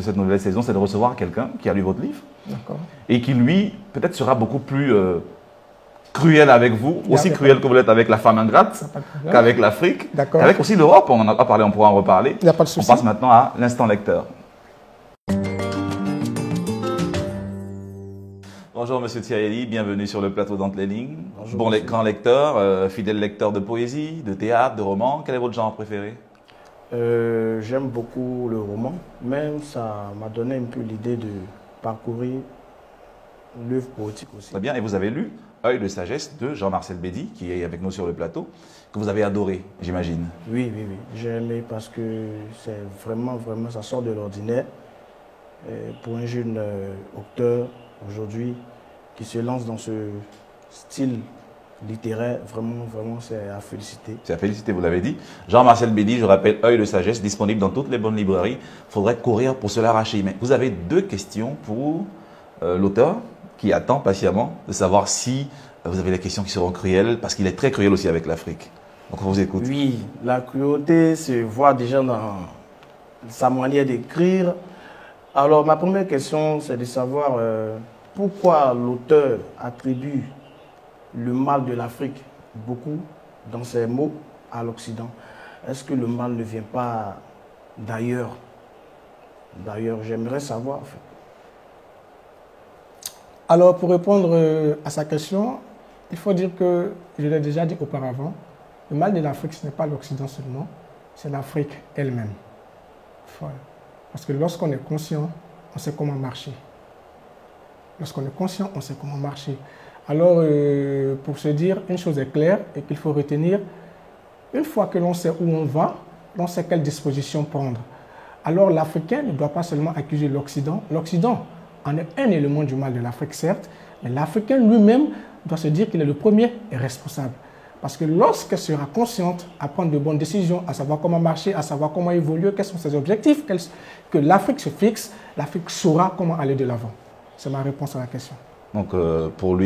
cette nouvelle saison, c'est de recevoir quelqu'un qui a lu votre livre et qui, lui, peut-être sera beaucoup plus cruel avec vous, aussi cruel que vous l'êtes avec la femme ingrate, qu'avec l'Afrique, qu'avec aussi l'Europe. On en a parlé, on pourra en reparler. Il n'y a pas de souci. On passe maintenant à l'instant lecteur. Bonjour Monsieur Thiaeli, bienvenue sur le plateau d'Entre les lignes. Bon, grand lecteur, fidèle lecteur de poésie, de théâtre, de roman. Quel est votre genre préféré? J'aime beaucoup le roman, même ça m'a donné un peu l'idée de parcourir l'œuvre poétique aussi. Très bien, et vous avez lu Œil de sagesse de Jean-Marcel Bédy, qui est avec nous sur le plateau, que vous avez adoré, j'imagine. Oui, oui, oui. J'ai aimé parce que c'est vraiment, ça sort de l'ordinaire. Pour un jeune auteur aujourd'hui qui se lance dans ce style littéraire, vraiment, c'est à féliciter. C'est à féliciter, vous l'avez dit. Jean-Marcel Bédy, je rappelle, Œil de sagesse, disponible dans toutes les bonnes librairies. Il faudrait courir pour se l'arracher. Mais vous avez deux questions pour l'auteur qui attend patiemment de savoir si vous avez des questions qui seront cruelles, parce qu'il est très cruel aussi avec l'Afrique. Donc on vous écoute. Oui, la cruauté se voit déjà dans sa manière d'écrire. Alors ma première question, c'est de savoir pourquoi l'auteur attribue le mal de l'Afrique beaucoup dans ses mots à l'Occident. Est-ce que le mal ne vient pas d'ailleurs? D'ailleurs, j'aimerais savoir en fait. Alors, pour répondre à sa question, il faut dire que, je l'ai déjà dit auparavant, le mal de l'Afrique, ce n'est pas l'Occident seulement, c'est l'Afrique elle-même. Voilà. Parce que lorsqu'on est conscient, on sait comment marcher. Lorsqu'on est conscient, on sait comment marcher. Alors, pour se dire, une chose est claire et qu'il faut retenir, une fois que l'on sait où on va, l'on sait quelle disposition prendre. Alors, l'Africain ne doit pas seulement accuser l'Occident. L'Occident en est un élément du mal de l'Afrique, certes, mais l'Africain lui-même doit se dire qu'il est le premier et responsable. Parce que lorsqu'elle sera consciente à prendre de bonnes décisions, à savoir comment marcher, à savoir comment évoluer, quels sont ses objectifs, que l'Afrique se fixe, l'Afrique saura comment aller de l'avant. C'est ma réponse à la question. Donc, pour lui,